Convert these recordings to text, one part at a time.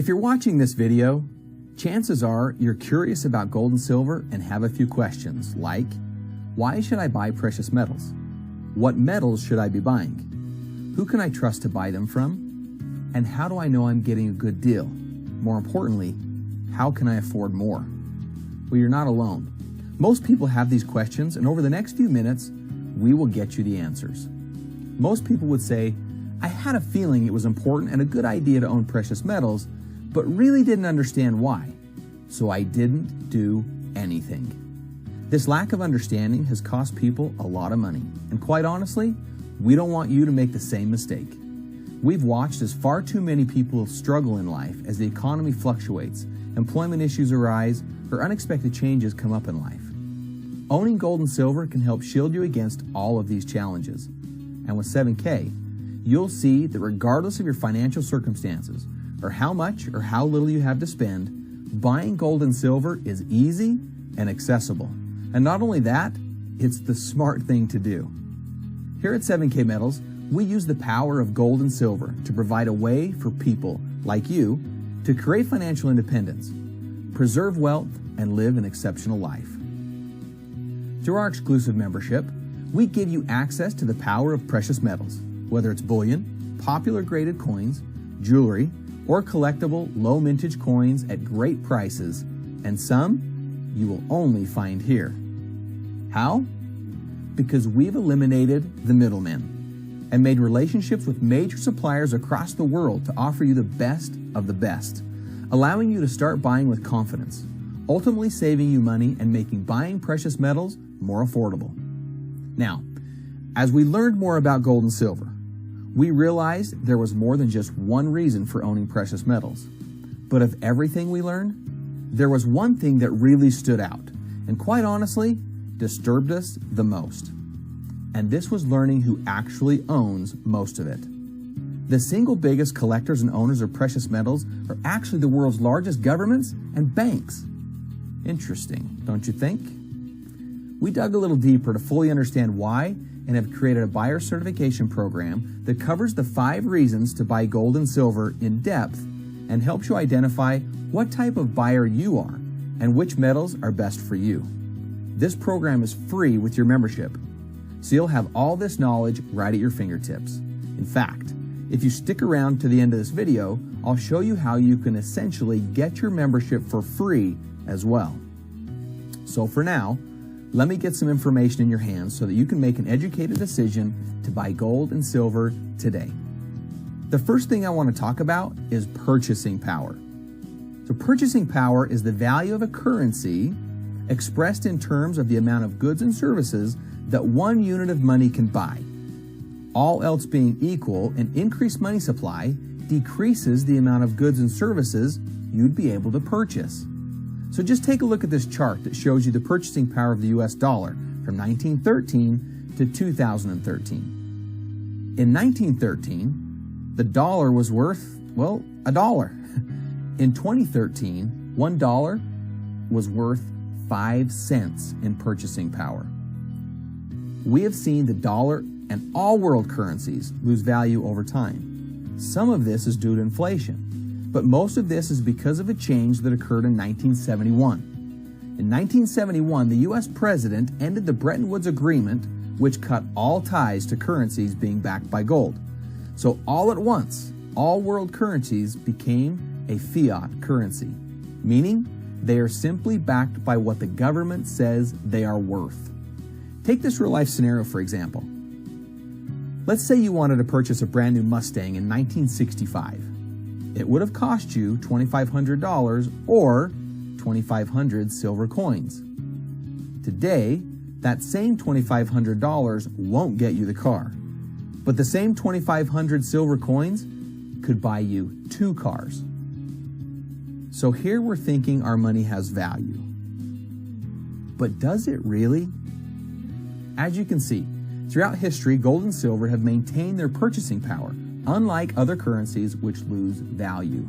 If you're watching this video, chances are you're curious about gold and silver and have a few questions like, why should I buy precious metals? What metals should I be buying? Who can I trust to buy them from? And how do I know I'm getting a good deal? More importantly, how can I afford more? Well, you're not alone. Most people have these questions, and over the next few minutes, we will get you the answers. Most people would say, I had a feeling it was important and a good idea to own precious metals, but really didn't understand why, so I didn't do anything. This lack of understanding has cost people a lot of money, and quite honestly, we don't want you to make the same mistake. We've watched as far too many people struggle in life as the economy fluctuates, employment issues arise, or unexpected changes come up in life. Owning gold and silver can help shield you against all of these challenges. And with 7K, you'll see that regardless of your financial circumstances, or how much or how little you have to spend, buying gold and silver is easy and accessible. And not only that, it's the smart thing to do. Here at 7KMetals, we use the power of gold and silver to provide a way for people like you to create financial independence, preserve wealth, and live an exceptional life. Through our exclusive membership, we give you access to the power of precious metals, whether it's bullion, popular graded coins, jewelry, or collectible low mintage coins at great prices, and some you will only find here. How? Because we've eliminated the middlemen and made relationships with major suppliers across the world to offer you the best of the best, allowing you to start buying with confidence, ultimately saving you money and making buying precious metals more affordable. Now, as we learned more about gold and silver, we realized there was more than just one reason for owning precious metals. But of everything we learned, there was one thing that really stood out, and quite honestly, disturbed us the most. And this was learning who actually owns most of it. The single biggest collectors and owners of precious metals are actually the world's largest governments and banks. Interesting, don't you think? We dug a little deeper to fully understand why and have created a buyer certification program that covers the 5 reasons to buy gold and silver in depth and helps you identify what type of buyer you are and which metals are best for you. This program is free with your membership, so you'll have all this knowledge right at your fingertips. In fact, if you stick around to the end of this video, I'll show you how you can essentially get your membership for free as well. So for now, let me get some information in your hands so that you can make an educated decision to buy gold and silver today. The first thing I want to talk about is purchasing power. So purchasing power is the value of a currency expressed in terms of the amount of goods and services that one unit of money can buy. All else being equal, an increased money supply decreases the amount of goods and services you'd be able to purchase. So just take a look at this chart that shows you the purchasing power of the US dollar from 1913 to 2013. In 1913, the dollar was worth, well, $1. In 2013, $1 was worth 5 cents in purchasing power. We have seen the dollar and all world currencies lose value over time. Some of this is due to inflation, but most of this is because of a change that occurred in 1971. In 1971, the U.S. president ended the Bretton Woods Agreement, which cut all ties to currencies being backed by gold. So all at once, all world currencies became a fiat currency, meaning they are simply backed by what the government says they are worth. Take this real-life scenario, for example. Let's say you wanted to purchase a brand new Mustang in 1965. It would have cost you $2,500 or 2,500 silver coins. Today, that same $2,500 won't get you the car, but the same 2,500 silver coins could buy you 2 cars. So here we're thinking our money has value. But does it really? As you can see, throughout history, gold and silver have maintained their purchasing power, unlike other currencies which lose value.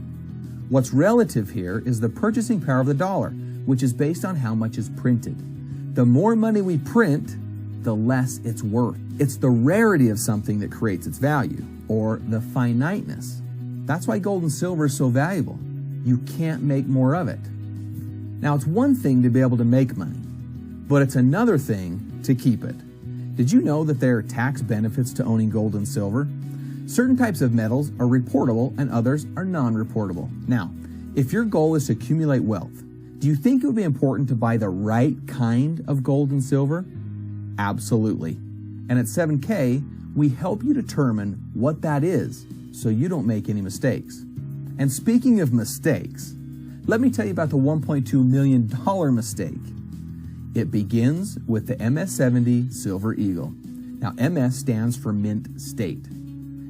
What's relative here is the purchasing power of the dollar, which is based on how much is printed. The more money we print, the less it's worth. It's the rarity of something that creates its value, or the finiteness. That's why gold and silver is so valuable. you can't make more of it. Now, it's one thing to be able to make money, but it's another thing to keep it. Did you know that there are tax benefits to owning gold and silver? Certain types of metals are reportable and others are non-reportable. Now, if your goal is to accumulate wealth, do you think it would be important to buy the right kind of gold and silver? Absolutely. And at 7K, we help you determine what that is so you don't make any mistakes. And speaking of mistakes, let me tell you about the $1.2 million mistake. It begins with the MS-70 Silver Eagle. Now, MS stands for Mint State.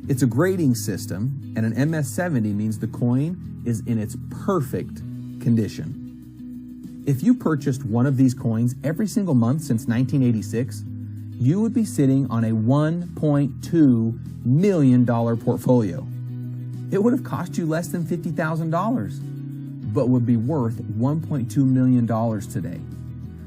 It's a grading system, and an MS-70 means the coin is in its perfect condition. If you purchased one of these coins every single month since 1986, you would be sitting on a $1.2 million portfolio. It would have cost you less than $50,000, but would be worth $1.2 million today.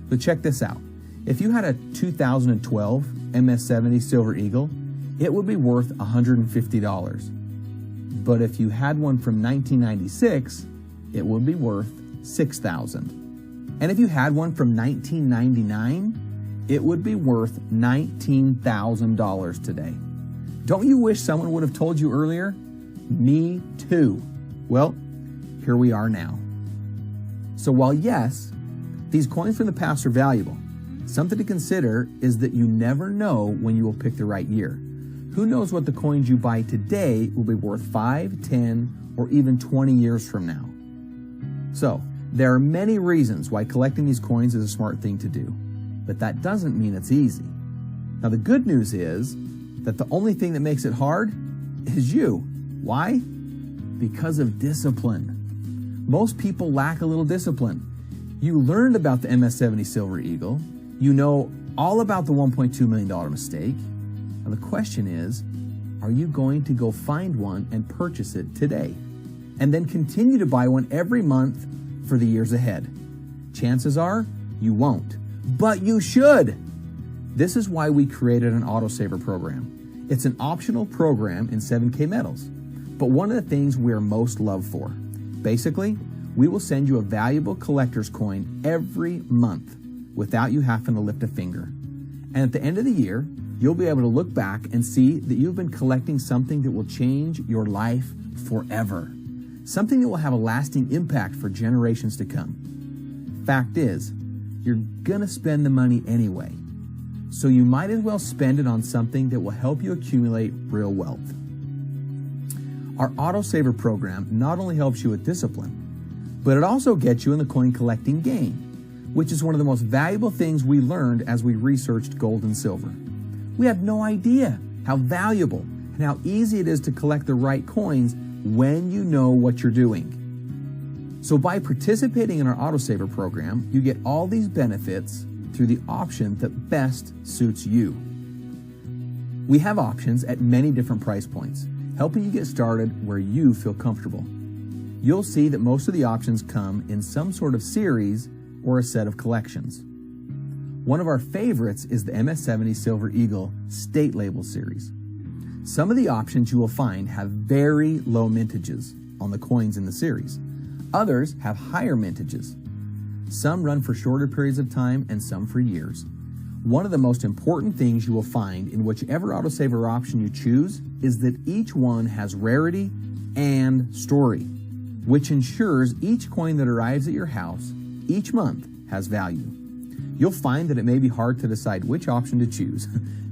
But check this out. If you had a 2012 MS-70 Silver Eagle, it would be worth $150. But if you had one from 1996, it would be worth $6,000. And if you had one from 1999, it would be worth $19,000 today. Don't you wish someone would have told you earlier? Me too. Well, here we are now. So while yes, these coins from the past are valuable, something to consider is that you never know when you will pick the right year. Who knows what the coins you buy today will be worth 5, 10, or even 20 years from now. So, there are many reasons why collecting these coins is a smart thing to do, but that doesn't mean it's easy. Now, the good news is that the only thing that makes it hard is you. Why? Because of discipline. Most people lack a little discipline. You learned about the MS-70 Silver Eagle. You know all about the $1.2 million mistake. Now the question is, are you going to go find one and purchase it today? And then continue to buy one every month for the years ahead? Chances are you won't, but you should. This is why we created an autosaver program. It's an optional program in 7KMetals, but one of the things we're most loved for. Basically, we will send you a valuable collector's coin every month without you having to lift a finger. And at the end of the year, you'll be able to look back and see that you've been collecting something that will change your life forever. Something that will have a lasting impact for generations to come. Fact is, you're gonna spend the money anyway, so you might as well spend it on something that will help you accumulate real wealth. Our autosaver program not only helps you with discipline, but it also gets you in the coin collecting game, which is one of the most valuable things we learned as we researched gold and silver. We have no idea how valuable and how easy it is to collect the right coins when you know what you're doing. So by participating in our autosaver program, you get all these benefits through the option that best suits you. We have options at many different price points, helping you get started where you feel comfortable. You'll see that most of the options come in some sort of series or a set of collections. One of our favorites is the MS-70 Silver Eagle State Label series. Some of the options you will find have very low mintages on the coins in the series. Others have higher mintages. Some run for shorter periods of time and some for years. One of the most important things you will find in whichever autosaver option you choose is that each one has rarity and story, which ensures each coin that arrives at your house each month has value. You'll find that it may be hard to decide which option to choose.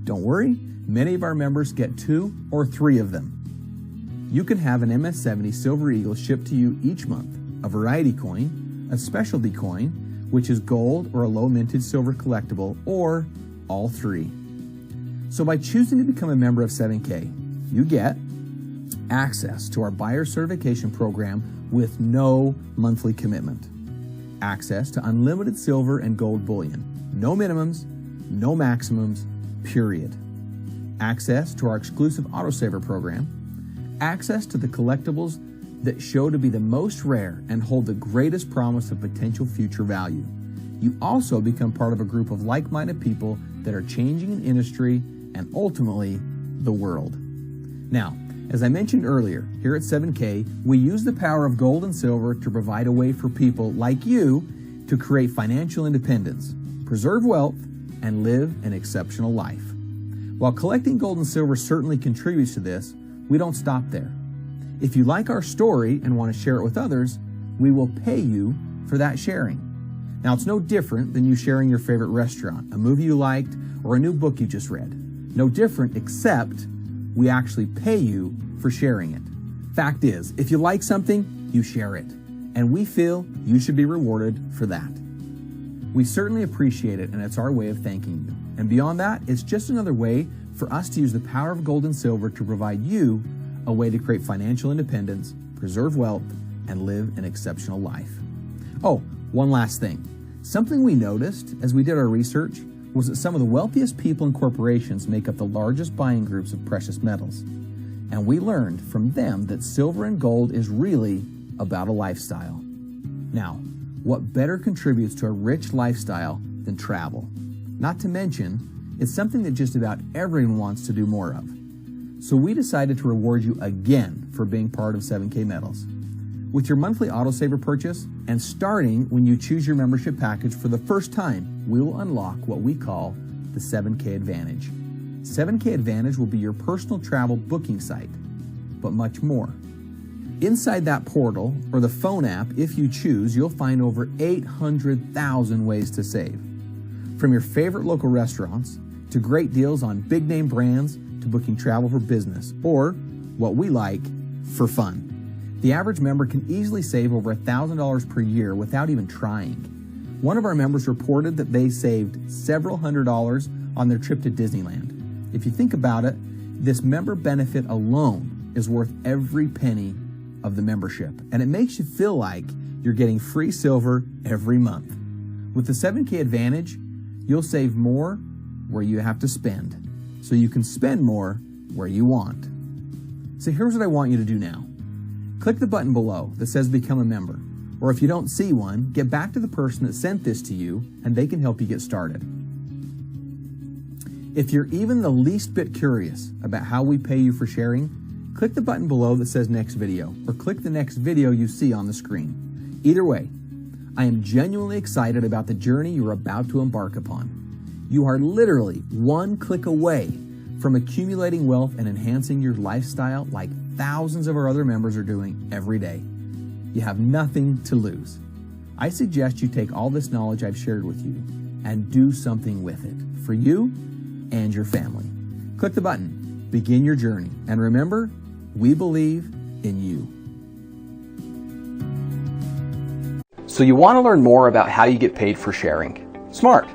Don't worry, many of our members get 2 or 3 of them. You can have an MS-70 Silver Eagle shipped to you each month, a variety coin, a specialty coin, which is gold or a low mintage silver collectible, or all 3. So by choosing to become a member of 7K, you get access to our buyer certification program with no monthly commitment, access to unlimited silver and gold bullion, no minimums, no maximums, period, access to our exclusive autosaver program, access to the collectibles that show to be the most rare and hold the greatest promise of potential future value. You also become part of a group of like-minded people that are changing an industry and ultimately the world. Now, As I mentioned earlier, here at 7K, we use the power of gold and silver to provide a way for people like you to create financial independence, preserve wealth, and live an exceptional life. While collecting gold and silver certainly contributes to this, we don't stop there. If you like our story and want to share it with others, we will pay you for that sharing. Now, it's no different than you sharing your favorite restaurant, a movie you liked, or a new book you just read. No different, except we actually pay you for sharing it. Fact is, if you like something, you share it, and we feel you should be rewarded for that. We certainly appreciate it, and it's our way of thanking you. And beyond that, it's just another way for us to use the power of gold and silver to provide you a way to create financial independence, preserve wealth, and live an exceptional life. Oh, one last thing. Something we noticed as we did our research was that some of the wealthiest people and corporations make up the largest buying groups of precious metals. And we learned from them that silver and gold is really about a lifestyle. Now, what better contributes to a rich lifestyle than travel? Not to mention, it's something that just about everyone wants to do more of. So we decided to reward you again for being part of 7KMetals. With your monthly autosaver purchase, and starting when you choose your membership package for the first time, we will unlock what we call the 7K Advantage. 7K Advantage will be your personal travel booking site, but much more. Inside that portal, or the phone app, if you choose, you'll find over 800,000 ways to save. From your favorite local restaurants, to great deals on big-name brands, to booking travel for business, or, what we like, for fun. The average member can easily save over $1,000 per year without even trying. One of our members reported that they saved several $100s on their trip to Disneyland. If you think about it, this member benefit alone is worth every penny of the membership, and it makes you feel like you're getting free silver every month. With the 7K Advantage, you'll save more where you have to spend, so you can spend more where you want. So here's what I want you to do now. Click the button below that says Become a Member, or if you don't see one, get back to the person that sent this to you and they can help you get started. If you're even the least bit curious about how we pay you for sharing, click the button below that says Next Video, or click the next video you see on the screen. Either way, I am genuinely excited about the journey you're about to embark upon. You are literally one click away from accumulating wealth and enhancing your lifestyle like thousands of our other members are doing every day. You have nothing to lose. I suggest you take all this knowledge I've shared with you and do something with it for you and your family. Click the button, begin your journey, and remember, we believe in you. So you want to learn more about how you get paid for sharing? Smart.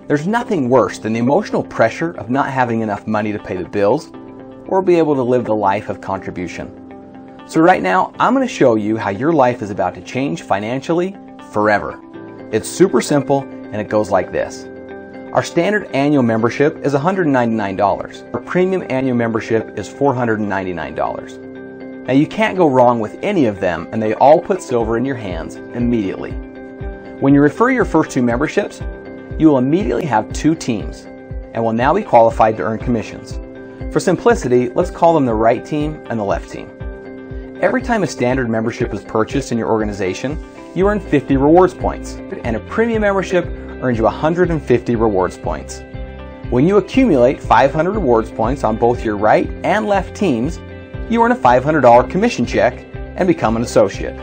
There's nothing worse than the emotional pressure of not having enough money to pay the bills or be able to live the life of contribution. So right now, I'm going to show you how your life is about to change financially forever. It's super simple and it goes like this. Our standard annual membership is $199. Our premium annual membership is $499. Now you can't go wrong with any of them, and they all put silver in your hands immediately. When you refer your first two memberships, you will immediately have two teams and will now be qualified to earn commissions. For simplicity, let's call them the right team and the left team. Every time a standard membership is purchased in your organization, you earn 50 rewards points, and a premium membership earns you 150 rewards points. When you accumulate 500 rewards points on both your right and left teams, you earn a $500 commission check and become an associate.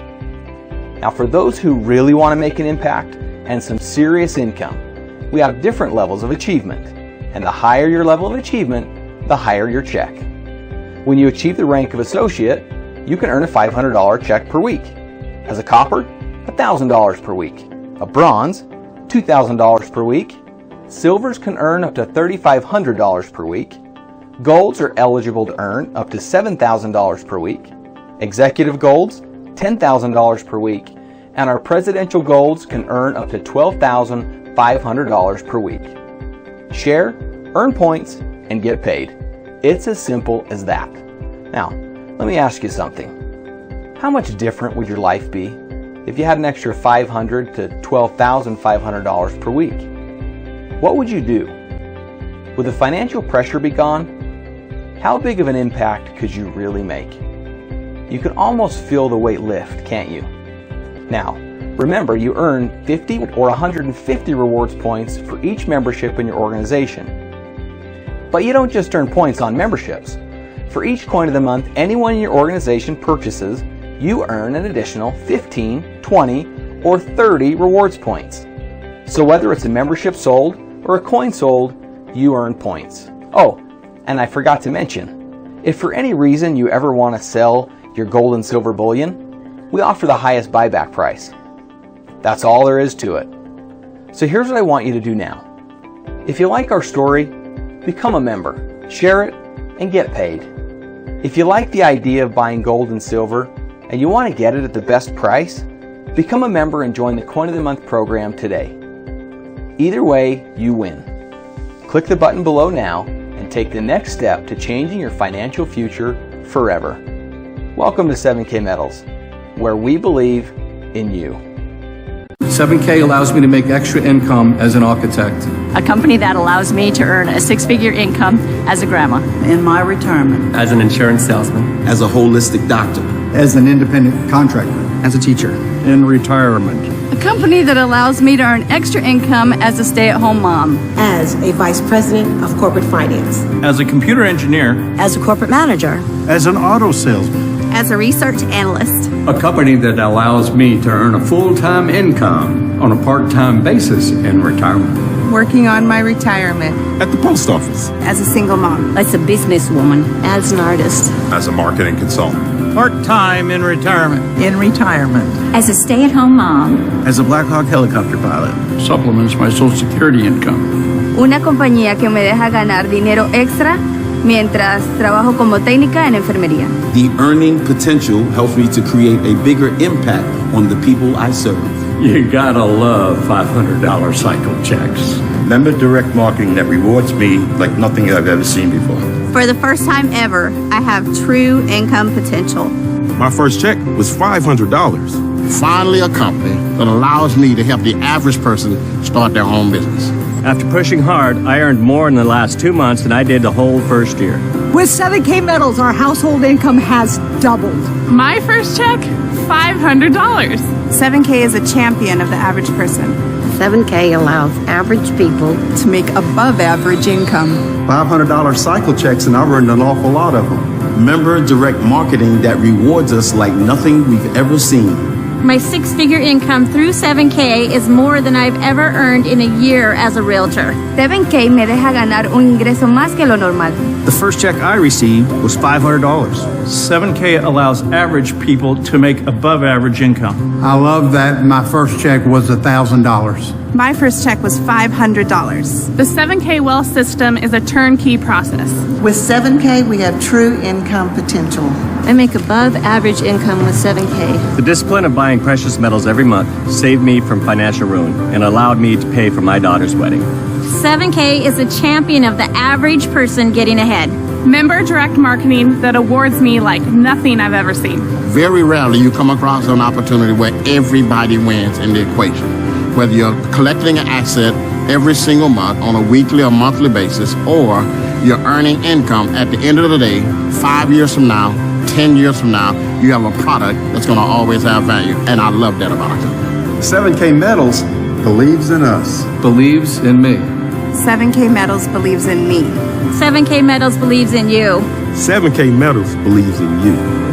Now for those who really want to make an impact and some serious income, we have different levels of achievement, and the higher your level of achievement, the higher your check. When you achieve the rank of associate, you can earn a $500 check per week. As a copper, $1,000 per week. A bronze, $2,000 per week. Silvers can earn up to $3,500 per week. Golds are eligible to earn up to $7,000 per week. Executive golds, $10,000 per week. And our presidential golds can earn up to $12,500 per week. Share, earn points, and get paid. It's as simple as that. Now, let me ask you something. How much different would your life be if you had an extra $500 to $12,500 per week? What would you do? Would the financial pressure be gone? how big of an impact could you really make? You can almost feel the weight lift, can't you? Now, remember, you earn 50 or 150 rewards points for each membership in your organization. But you don't just earn points on memberships. For each coin of the month anyone in your organization purchases, you earn an additional 15, 20, or 30 rewards points. So whether it's a membership sold or a coin sold, you earn points. Oh, and I forgot to mention, if for any reason you ever want to sell your gold and silver bullion, we offer the highest buyback price. That's all there is to it. So here's what I want you to do now. If you like our story, become a member, share it, and get paid. If you like the idea of buying gold and silver, and you want to get it at the best price, become a member and join the Coin of the Month program today. Either way, you win. Click the button below now and take the next step to changing your financial future forever. Welcome to 7K Metals, where we believe in you. 7K allows me to make extra income as an architect. A company that allows me to earn a six-figure income as a grandma. In my retirement. As an insurance salesman. As a holistic doctor. As an independent contractor. As a teacher. In retirement. A company that allows me to earn extra income as a stay-at-home mom. As a vice president of corporate finance. As a computer engineer. As a corporate manager. As an auto salesman. As a research analyst. A company that allows me to earn a full-time income on a part-time basis in retirement. Working on my retirement. At the post office. As a single mom. As a businesswoman. As an artist. As a marketing consultant. Part-time in retirement. In retirement. As a stay-at-home mom. As a Black Hawk helicopter pilot. Supplements my Social Security income. Una compañía que me deja ganar dinero extra mientras trabajo como técnica en enfermería. The earning potential helps me to create a bigger impact on the people I serve. You gotta love $500 cycle checks. Member direct marketing that rewards me like nothing I've ever seen before. For the first time ever, I have true income potential. My first check was $500. Finally, a company that allows me to help the average person start their own business. After pushing hard, I earned more in the last 2 months than I did the whole first year. With 7K Metals, our household income has doubled. My first check, $500. 7K is a champion of the average person. 7K allows average people to make above average income. $500 cycle checks, and I've earned an awful lot of them. Member direct marketing that rewards us like nothing we've ever seen. My six-figure income through 7K is more than I've ever earned in a year as a realtor. 7K me deja ganar un ingreso más que lo normal. The first check I received was $500. 7K allows average people to make above average income. I love that my first check was $1,000. My first check was $500. The 7K Wealth System is a turnkey process. With 7K, we have true income potential. I make above average income with 7K. The discipline of buying precious metals every month saved me from financial ruin and allowed me to pay for my daughter's wedding. 7K is a champion of the average person getting ahead. Member direct marketing that awards me like nothing I've ever seen. Very rarely you come across an opportunity where everybody wins in the equation. Whether you're collecting an asset every single month on a weekly or monthly basis, or you're earning income at the end of the day, 5 years from now, 10 years from now, you have a product that's going to always have value. And I love that about it. 7K Metals believes in us. Believes in me. 7K Metals believes in me. 7K Metals believes in you. 7K Metals believes in you.